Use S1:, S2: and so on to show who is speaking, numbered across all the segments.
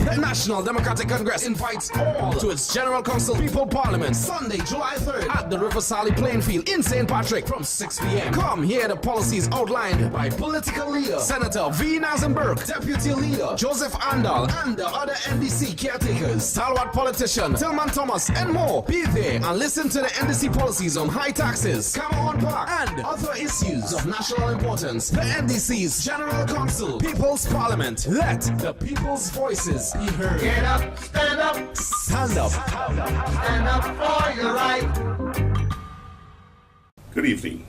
S1: The National Democratic Congress invites all to its General Council People Parliament Sunday, July 3rd at the River Sally playing field in St. Patrick from 6 p.m. Come hear the policies outlined by political leader Senator V. Nazem Burke, Deputy Leader Joseph Andal, and the other NDC caretakers, stalwart politician Tillman Thomas, and more. Be there and listen to the NDC policies on high taxes, Cameron Park, and other issues of national importance. The NDC's General Council People's Parliament. Let the people's voices be heard.
S2: Get up, stand up,
S1: Stand up.
S2: stand up for your right.
S3: Good evening.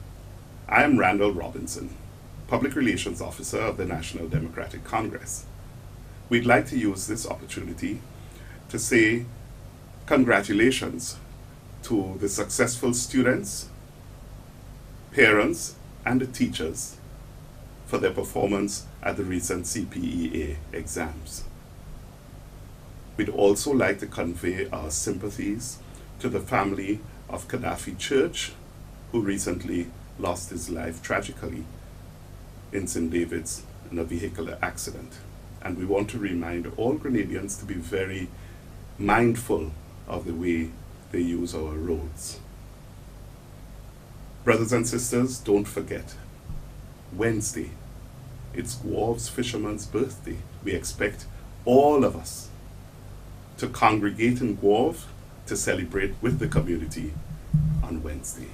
S3: I am Randall Robinson, Public Relations Officer of the National Democratic Congress. We'd like to use this opportunity to say congratulations to the successful students, parents, and the teachers for their performance at the recent CPEA exams. We'd also like to convey our sympathies to the family of Gaddafi Church, who recently lost his life tragically in St. David's in a vehicular accident. And we want to remind all Grenadians to be very mindful of the way they use our roads. Brothers and sisters, don't forget, Wednesday, it's Guav's Fisherman's birthday. We expect all of us to congregate in Guav to celebrate with the community on Wednesday.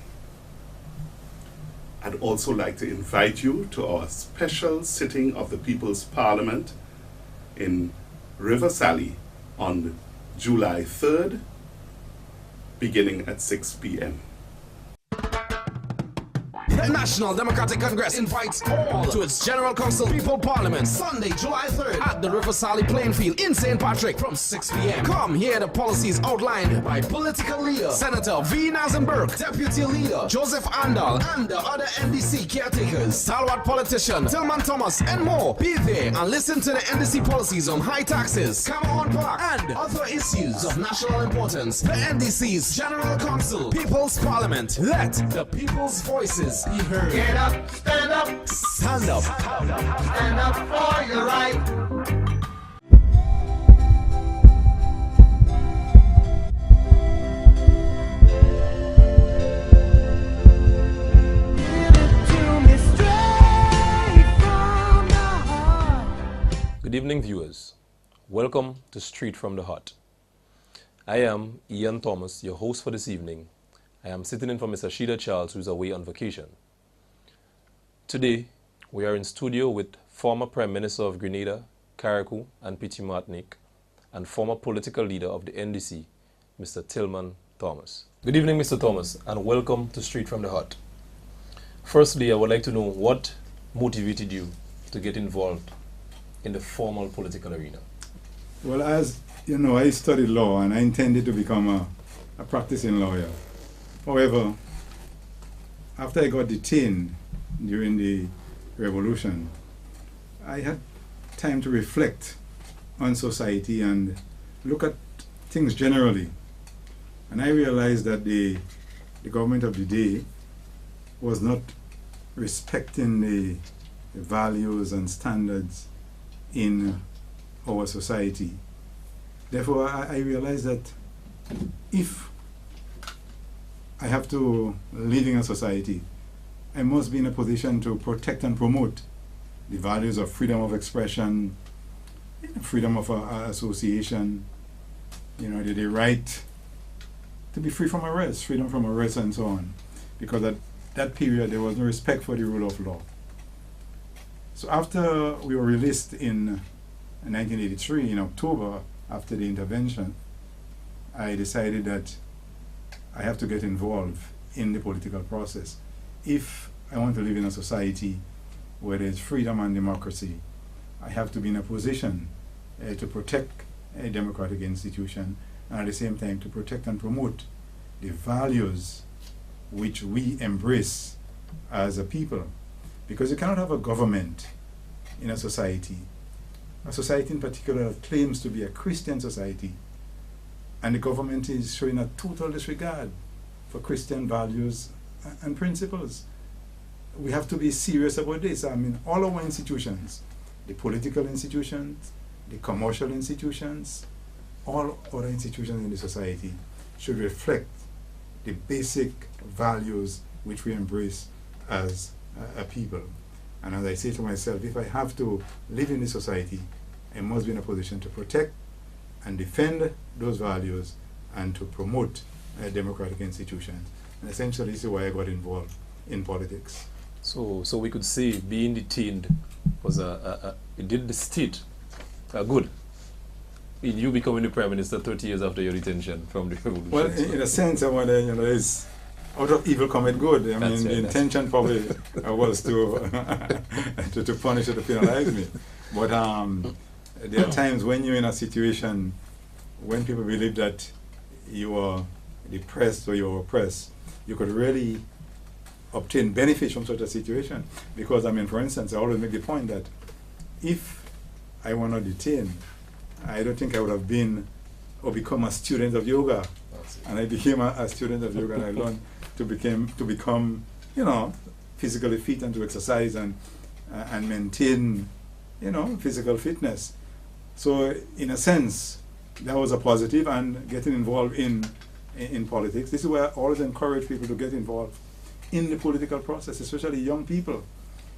S3: I'd also like to invite you to our special sitting of the People's Parliament in River Sally on July 3rd, beginning at 6 p.m.
S1: The National Democratic Congress invites all to its General Council People Parliament Sunday, July 3rd at the River Sally playing field in St. Patrick from 6 p.m. Come hear the policies outlined by political leader Senator V. Nazem Burke, Deputy Leader Joseph Andal, and the other NDC caretakers, stalwart politician Tillman Thomas, and more. Be there and listen to the NDC policies on high taxes, Cameron Park, and other issues of national importance. The NDC's General Council People's Parliament. Let the people's voices be heard.
S2: Get up, stand up,
S1: Stand up.
S2: stand up for your right.
S4: Good evening, viewers. Welcome to Street from the Heart. I am Ian Thomas, your host for this evening. I am sitting in for Mr. Sheila Charles, who is away on vacation. Today, we are in studio with former Prime Minister of Grenada, Carriacou and Petite Martinique, and former political leader of the NDC, Mr. Tillman Thomas. Good evening, Mr. Thomas, and welcome to Street from the Heart. Firstly, I would like to know what motivated you to get involved in the formal political arena.
S5: Well, as you know, I studied law and I intended to become a practicing lawyer. However, after I got detained during the revolution, I had time to reflect on society and look at things generally. And I realized that the government of the day was not respecting the values and standards in our society. Therefore, I realized that if I have to live in a society, I must be in a position to protect and promote the values of freedom of expression, freedom of association, the right to be free from arrest, freedom from arrest, and so on. Because at that period, there was no respect for the rule of law. So after we were released in 1983, in October, after the intervention, I decided that I have to get involved in the political process. If I want to live in a society where there's freedom and democracy, I have to be in a position to protect a democratic institution and at the same time to protect and promote the values which we embrace as a people. Because you cannot have a government in a society in particular that claims to be a Christian society, and the government is showing a total disregard for Christian values and principles. We have to be serious about this. I mean, all our institutions, the political institutions, the commercial institutions, all other institutions in the society should reflect the basic values which we embrace as a people. And as I say to myself, if I have to live in this society, I must be in a position to protect and defend those values and to promote democratic institutions. And essentially, this is why I got involved in politics.
S4: So we could say being detained was it did the state good in you becoming the Prime Minister 30 years after your detention from the revolution.
S5: Well, in a sense, is out of evil cometh good. I mean, the intention probably was to to punish or to penalize me. But there are times when you're in a situation when people believe that you are depressed or you're oppressed, you could really obtain benefits from such a situation. Because, I mean, for instance, I always make the point that if I were not detained, I don't think I would have been or become a student of yoga. And I became a student of yoga, and I learned to become, physically fit and to exercise and maintain, physical fitness. So in a sense, that was a positive, and getting involved in politics. This is where I always encourage people to get involved in the political process, especially young people.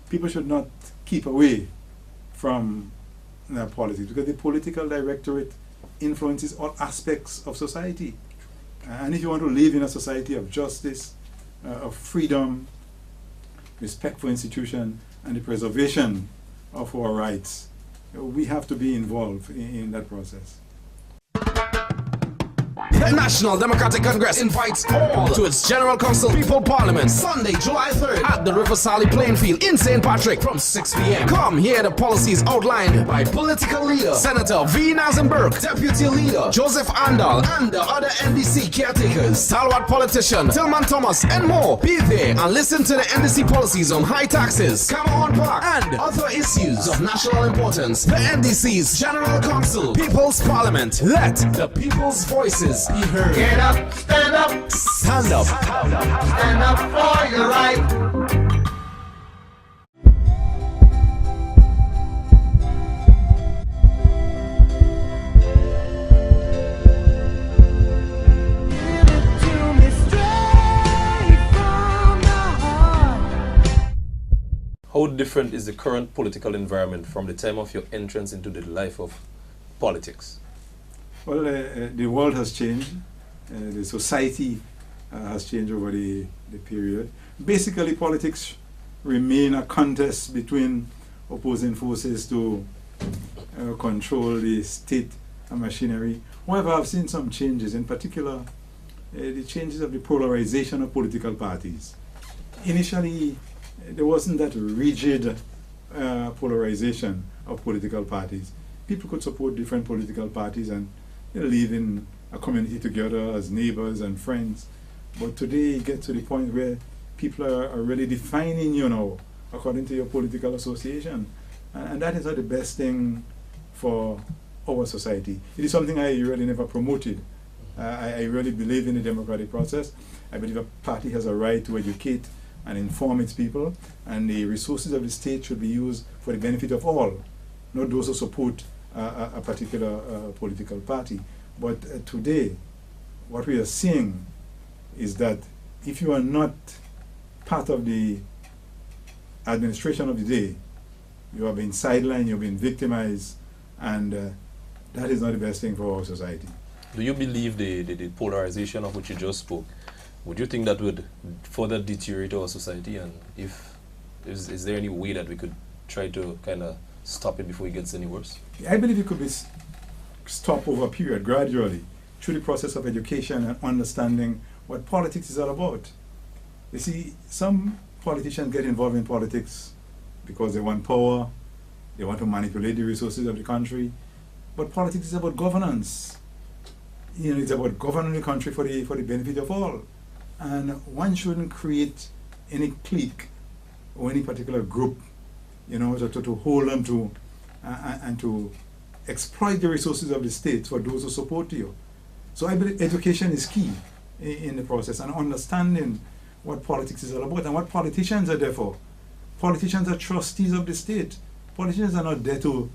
S5: People should not keep away from politics, because the political directorate influences all aspects of society. And if you want to live in a society of justice, of freedom, respect for institution, and the preservation of our rights, we have to be involved in that process.
S1: The National Democratic Congress invites all to its General Council People Parliament Sunday, July 3rd at the River Sally playing field in St. Patrick from 6 p.m. Come hear the policies outlined by political leader Senator V. Nazenberg, Deputy Leader Joseph Andal, and the other NDC caretakers, stalwart politician Tillman Thomas, and more. Be there and listen to the NDC policies on high taxes, Cameron Park, and other issues of national importance. The NDC's General Council People's Parliament. Let the people's voices be heard.
S2: Get up, stand up,
S1: Stand up.
S2: stand up for your right.
S4: How different is the current political environment from the time of your entrance into the life of politics?
S5: Well, the world has changed. The society has changed over the period. Basically, politics remain a contest between opposing forces to control the state and machinery. However, I've seen some changes, in particular, the changes of the polarization of political parties. Initially, there wasn't that rigid polarization of political parties. People could support different political parties and live in a community together as neighbors and friends. But today it gets to the point where people are really defining, according to your political association. And that is not the best thing for our society. It is something I really never promoted. I really believe in the democratic process. I believe a party has a right to educate and inform its people, and the resources of the state should be used for the benefit of all, not those who support a particular political party. But today, what we are seeing is that if you are not part of the administration of the day, you have been sidelined, you've been victimized, and that is not the best thing for our society.
S4: Do you believe the polarization of which you just spoke, would you think that would further deteriorate our society? And is there any way that we could try to kind of stop it before it gets any worse?
S5: I believe it could be stopped over a period, gradually, through the process of education and understanding what politics is all about. You see, some politicians get involved in politics because they want power, they want to manipulate the resources of the country, but politics is about governance. It's about governing the country for the benefit of all. And one shouldn't create any clique or any particular group, to hold them to and to exploit the resources of the state for those who support you. So I believe education is key in the process, and understanding what politics is all about and what politicians are there for. Politicians are trustees of the state. Politicians are not there to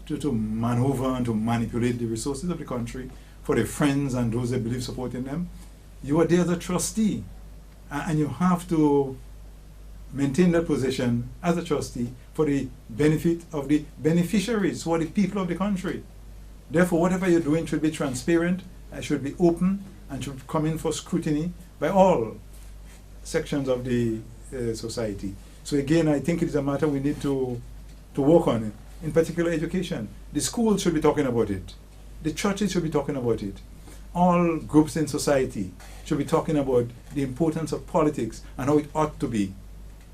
S5: to maneuver and to manipulate the resources of the country for their friends and those they believe supporting them. You are there as a trustee, and you have to maintain that position as a trustee for the benefit of the beneficiaries, who are the people of the country. Therefore, whatever you're doing should be transparent, should be open, and should come in for scrutiny by all sections of the society. So again, I think it is a matter we need to work on, in particular education. The schools should be talking about it. The churches should be talking about it. All groups in society should be talking about the importance of politics and how it ought to be.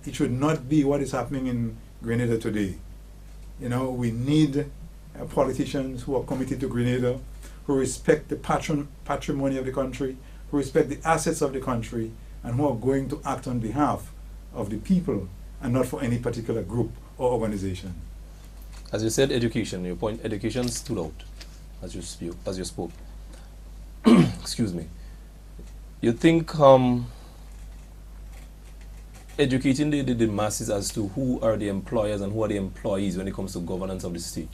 S5: It should not be what is happening in Grenada today. You know, we need politicians who are committed to Grenada, who respect the patrimony of the country, who respect the assets of the country, and who are going to act on behalf of the people and not for any particular group or organization.
S4: As you said, education, your point, education stood out as you spoke. Excuse me. You think educating the masses as to who are the employers and who are the employees when it comes to governance of the state,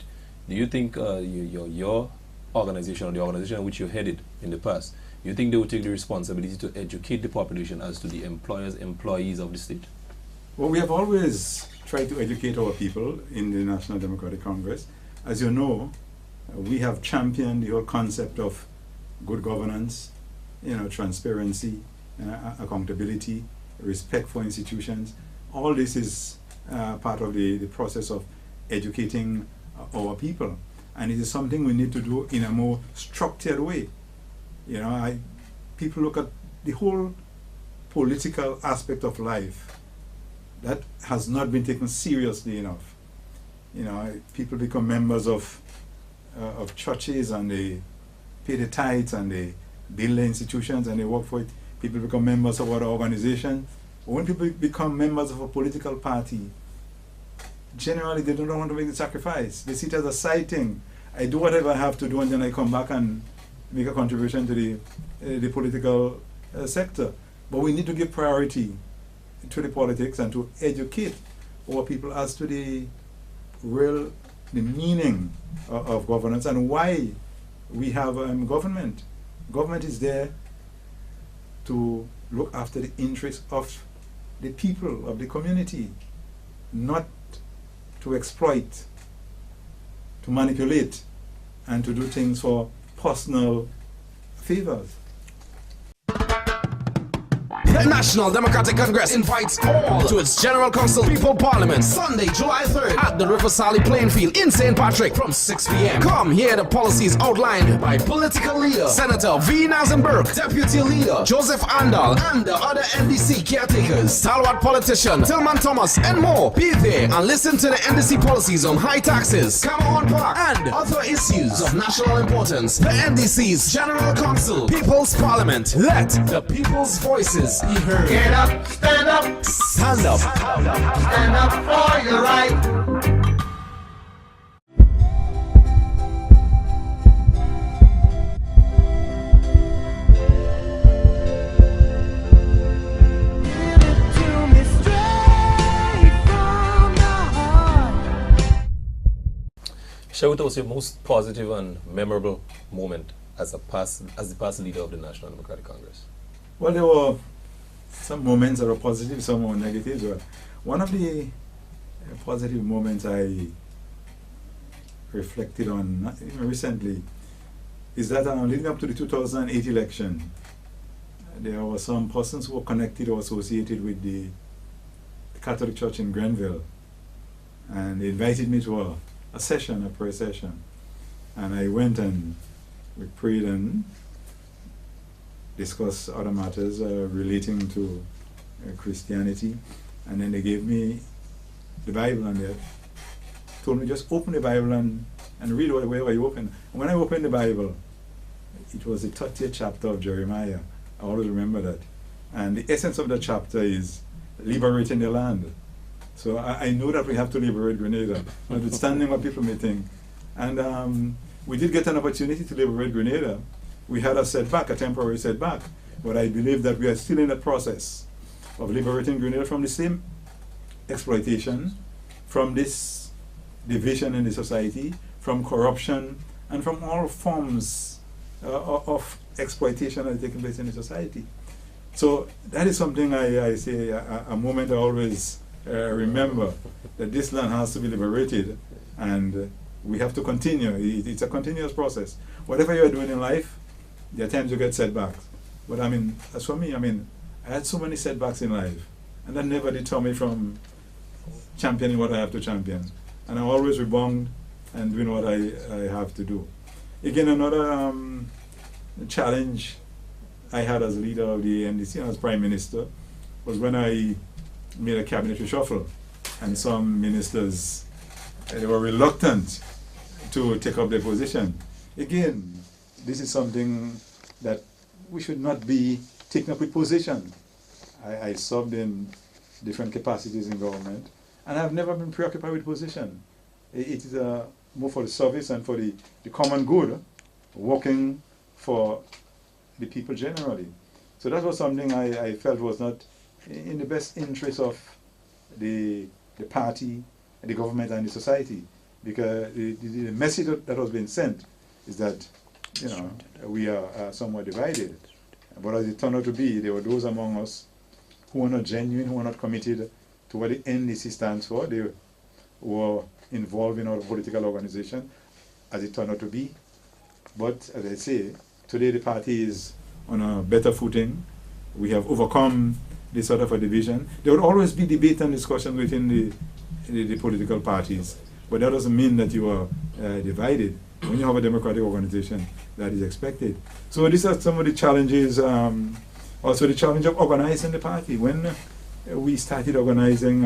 S4: do you think your organization, or the organization which you headed in the past, you think they would take the responsibility to educate the population as to the employers, employees of the state?
S5: Well, we have always tried to educate our people in the National Democratic Congress. As you know, we have championed the whole concept of good governance, transparency, accountability, respect for institutions. All this is part of the process of educating our people. And it is something we need to do in a more structured way. People look at the whole political aspect of life that has not been taken seriously enough. People become members of churches, and they pay the tithes, and they build the institutions, and they work for it. People become members of other organizations. But when people become members of a political party, generally they don't want to make the sacrifice. They see it as a side thing. I do whatever I have to do, and then I come back and make a contribution to the political sector. But we need to give priority to the politics and to educate our people as to the meaning of governance and why we have government. Government is there to look after the interests of the people, of the community, not to exploit, to manipulate, and to do things for personal favors.
S1: The National Democratic Congress invites all to its General Council People Parliament Sunday, July 3rd at the River Sally playing field in St. Patrick from 6 p.m. Come hear the policies outlined by political leader Senator V. Nazenberg, Deputy Leader Joseph Andal, and the other NDC caretakers, stalwart politician Tillman Thomas, and more. Be there and listen to the NDC policies on high taxes, Cameron Park, and other issues of national importance. The NDC's General Council People's Parliament. Let the people's voices be heard.
S2: Get up, stand up,
S1: Stand up.
S2: stand up for your right.
S4: Share with us your most positive and memorable moment as the past leader of the National Democratic Congress.
S5: Well, there were some moments that were positive, some were negative. But one of the positive moments I reflected on recently is that leading up to the 2008 election, there were some persons who were connected or associated with the Catholic Church in Grenville, and they invited me to a session, a prayer session, and I went and we prayed and discussed other matters relating to Christianity, and then they gave me the Bible and they told me just open the Bible and read wherever you open. And when I opened the Bible, it was the 30th chapter of Jeremiah. I always remember that, and the essence of the chapter is liberating the land. So I know that we have to liberate Grenada, notwithstanding what people may think. And we did get an opportunity to liberate Grenada. We had a setback, a temporary setback, but I believe that we are still in the process of liberating Grenada from the same exploitation, from this division in the society, from from corruption, and from all forms of exploitation that is taking place in the society. So that is something I say, a moment I always remember, that this land has to be liberated, and we have to continue. It's a continuous process. Whatever you're doing in life, there are times you get setbacks. But I mean, as for me, I had so many setbacks in life, and that never deterred me from championing what I have to champion. And I always rebound and doing what I have to do. Again, another challenge I had as leader of the NDC and as Prime Minister was when I made a cabinet reshuffle, and some ministers, they were reluctant to take up their position. Again, this is something that we should not be taking up with position. I served in different capacities in government, and I've never been preoccupied with position. It is more for the service and for the common good, working for the people generally. So that was something I felt was not in the best interest of the party, the government, and the society, because the message that was being sent is that, you know, we are somewhat divided. But as it turned out to be, there were those among us who were not genuine, who were not committed to what the NDC stands for. They were involved in our political organization, as it turned out to be. But as I say, today the party is on a better footing. We have overcome this sort of a division. There would always be debate and discussion within the political parties, but that doesn't mean that you are divided. When you have a democratic organization, that is expected. So these are some of the challenges. Also the challenge of organizing the party. When we started organizing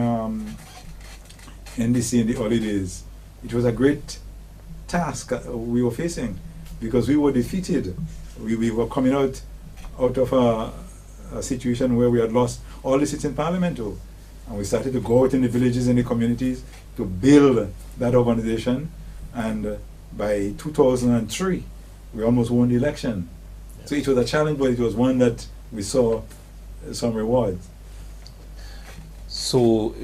S5: NDC in the early days, it was a great task we were facing, because we were defeated. We were coming out of a situation where we had lost all the seats in Parliament too. And we started to go out in the villages and the communities to build that organization. And by 2003, we almost won the election. Yeah. So it was a challenge, but it was one that we saw some rewards.
S4: So,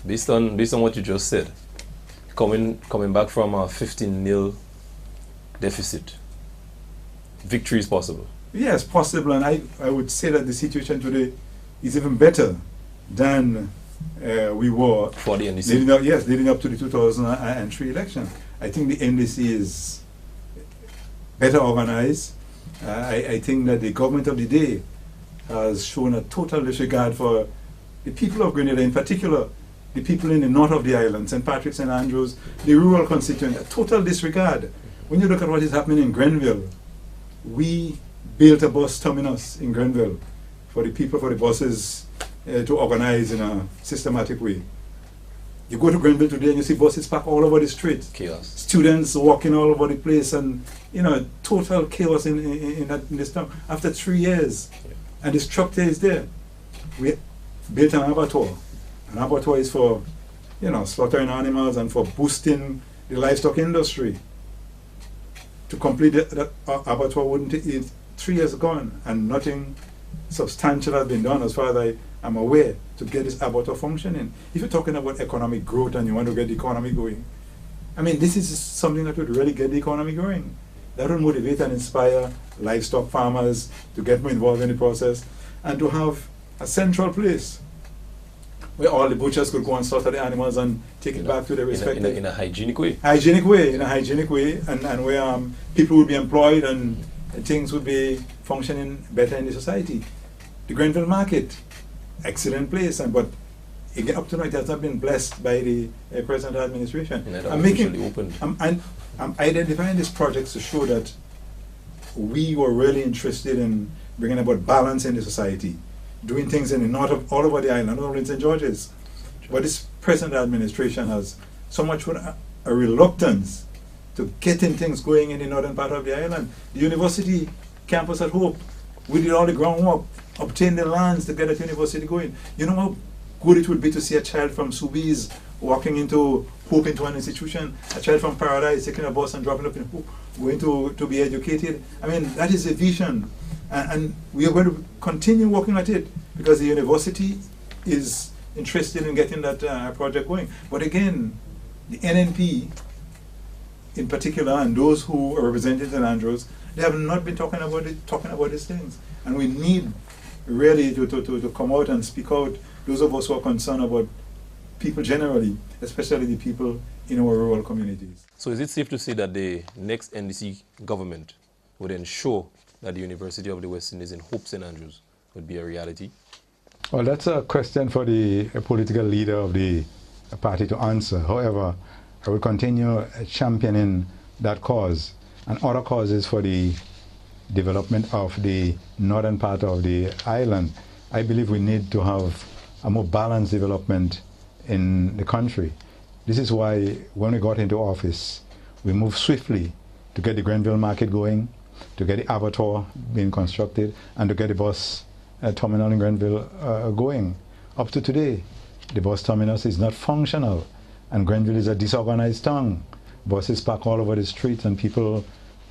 S4: based on what you just said, coming back from a 15-0 deficit, victory is possible.
S5: Yes, possible, and I would say that the situation today is even better than we were
S4: for the NDC.
S5: Leading up to the 2003 election. I think the NDC is better organized. I think that the government of the day has shown a total disregard for the people of Grenada, in particular the people in the north of the island, St. Patrick's and Andrews, the rural constituent, a total disregard. When you look at what is happening in Grenville, we built a bus terminus in Grenville for the people, for the buses to organize in a systematic way. You go to Grenville today and you see buses parked all over the street.
S4: Chaos.
S5: Students walking all over the place, and total chaos in this town. After 3 years, and the structure is there. We built an abattoir. An abattoir is for, slaughtering animals and for boosting the livestock industry. To complete that abattoir wouldn't take 3 years gone, and nothing substantial has been done, as far as I'm aware, to get this abattoir functioning. If you're talking about economic growth and you want to get the economy going, this is something that would really get the economy going. That would motivate and inspire livestock farmers to get more involved in the process, and to have a central place where all the butchers could go and slaughter the animals and take it back to their respective...
S4: In a hygienic way.
S5: In a hygienic way, and where people would be employed and things would be functioning better in the society. The Grenville Market, excellent place, but again, up to now it has not been blessed by the present administration. I'm identifying these projects to show that we were really interested in bringing about balance in the society, doing things in the north of all over the island, not only in St. George's. But this present administration has so much a reluctance to getting things going in the northern part of the island. The university campus at Hope, we did all the groundwork, obtained the lands to get that university going. You know how good it would be to see a child from Soubise walking into Hope, into an institution, a child from Paradise taking a bus and dropping up in Hope, going to be educated. That is a vision. And we are going to continue working at it, because the university is interested in getting that project going. But again, the NNP in particular, and those who are representing St. Andrews, they have not been talking about these things. And we need really to come out and speak out, those of us who are concerned about people generally, especially the people in our rural communities.
S4: So is it safe to say that the next NDC government would ensure that the University of the West Indies in Hope St. Andrews would be a reality?
S5: Well, that's a question for the political leader of the party to answer. However, I will continue championing that cause and other causes for the development of the northern part of the island. I believe we need to have a more balanced development in the country. This is why when we got into office, we moved swiftly to get the Grenville market going, to get the abattoir being constructed, and to get the bus terminal in Grenville going. Up to today, the bus terminus is not functional, and Grenville is a disorganized town. Buses park all over the streets, and people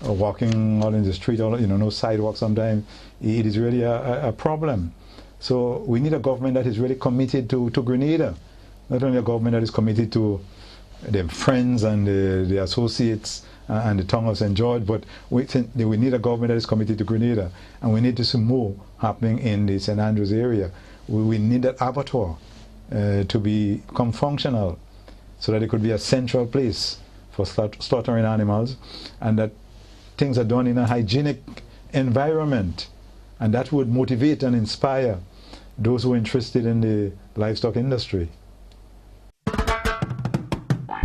S5: are walking all in the street, no sidewalk sometimes. It is really a problem. So we need a government that is really committed to Grenada. Not only a government that is committed to their friends and the associates and the town of St. George, but we need a government that is committed to Grenada, and we need to see more happening in the St. Andrews area. We need that abattoir to become functional so that it could be a central place for slaughtering animals, and that things are done in a hygienic environment, and that would motivate and inspire those who are interested in the livestock industry.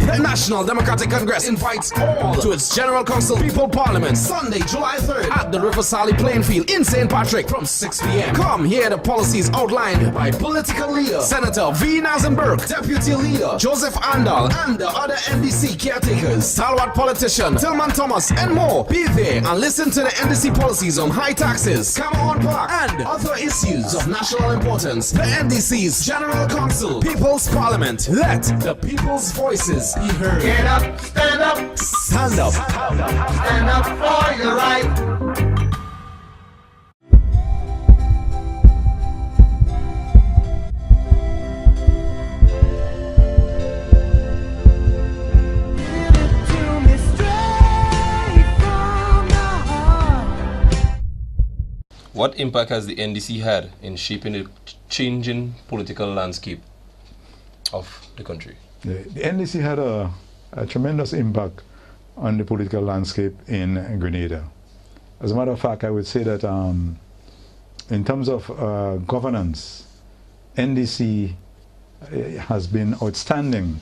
S1: The National Democratic Congress invites all to its General Council People Parliament Sunday, July 3rd at the River Sally playing field in St. Patrick from 6 p.m. Come hear the policies outlined by political leader Senator V. Nazenberg, Deputy Leader Joseph Andal, and the other NDC caretakers, stalwart politician Tillman Thomas, and more. Be there and listen to the NDC policies on high taxes, Cameron Park, and other issues of national importance. The NDC's General Council People's Parliament. Let the people's voices be heard.
S2: Get up, stand up,
S1: Stand up.
S2: stand up for your right.
S4: What impact has the NDC had in shaping the changing political landscape of the country?
S5: The NDC had a tremendous impact on the political landscape in Grenada. As a matter of fact, I would say that in terms of governance, NDC has been outstanding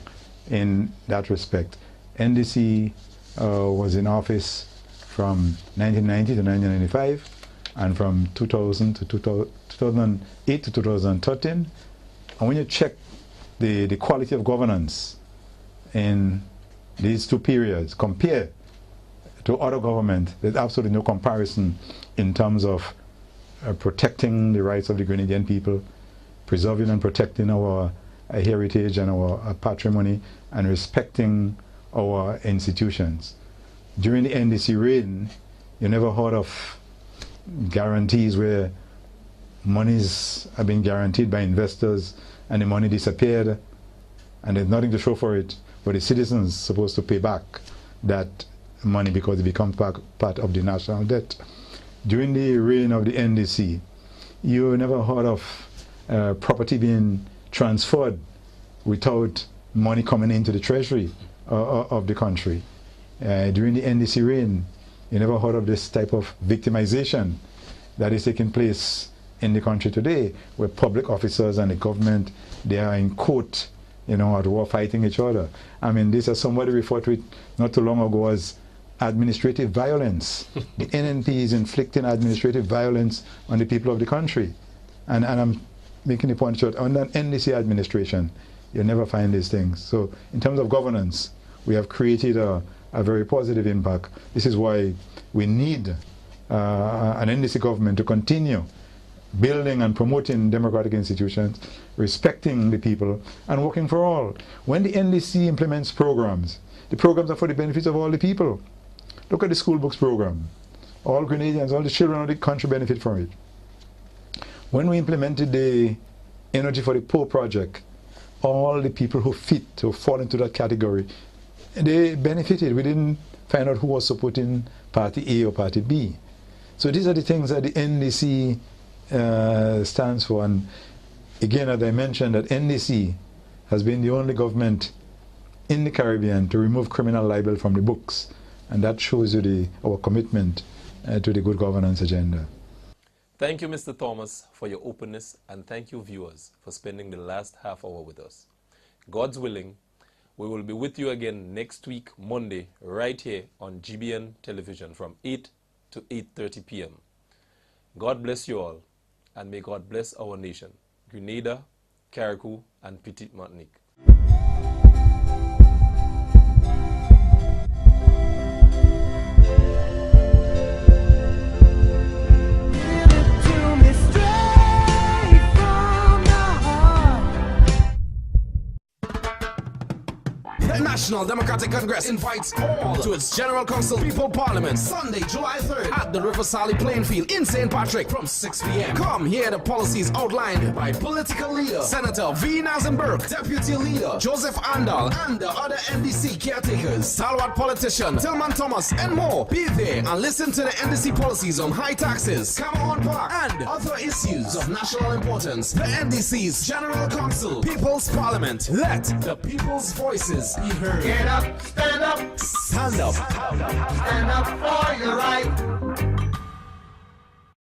S5: in that respect. NDC was in office from 1990 to 1995, and from 2000 to 2008 to 2013. And when you check the quality of governance in these two periods compared to other government, there's absolutely no comparison in terms of protecting the rights of the Grenadian people, preserving and protecting our heritage and our patrimony, and respecting our institutions. During the NDC reign, you never heard of guarantees where monies have been guaranteed by investors and the money disappeared and there's nothing to show for it, but the citizens are supposed to pay back that money because it becomes part of the national debt. During the reign of the NDC, you never heard of property being transferred without money coming into the treasury of the country. During the NDC reign, you never heard of this type of victimization that is taking place in the country today, where public officers and the government, they are in court, at war fighting each other. I mean, this, as somebody referred to it not too long ago, as administrative violence. The NNP is inflicting administrative violence on the people of the country. And I'm making the point short, under an NDC administration, you never find these things. So in terms of governance, we have created a very positive impact. This is why we need an NDC government to continue building and promoting democratic institutions, respecting the people, and working for all. When the NDC implements programs, the programs are for the benefits of all the people. Look at the school books program. All Grenadians, all the children of the country benefit from it. When we implemented the Energy for the Poor project, all the people who fall into that category, they benefited. We didn't find out who was supporting Party A or Party B. So these are the things that the NDC stands for. And again, as I mentioned, that NDC has been the only government in the Caribbean to remove criminal libel from the books. And that shows you our commitment to the good governance agenda.
S4: Thank you, Mr. Thomas, for your openness, and thank you, viewers, for spending the last half hour with us. God's willing, we will be with you again next week, Monday, right here on GBN Television from 8 to 8:30 p.m. God bless you all, and may God bless our nation, Grenada, Carriacou, and Petite Martinique.
S1: The National Democratic Congress invites all to its General Council People Parliament Sunday, July 3rd at the River Sally playing field in St. Patrick from 6 p.m. Come hear the policies outlined by political leader Senator V. Nazenberg, Deputy Leader Joseph Andal, and the other NDC caretakers, stalwart politician Tillman Thomas, and more. Be there and listen to the NDC policies on high taxes, Cameron Park, and other issues of national importance. The NDC's General Council People's Parliament. Let the people's voices be heard.
S2: Get up, stand up,
S1: Stand up.
S2: stand up for your right.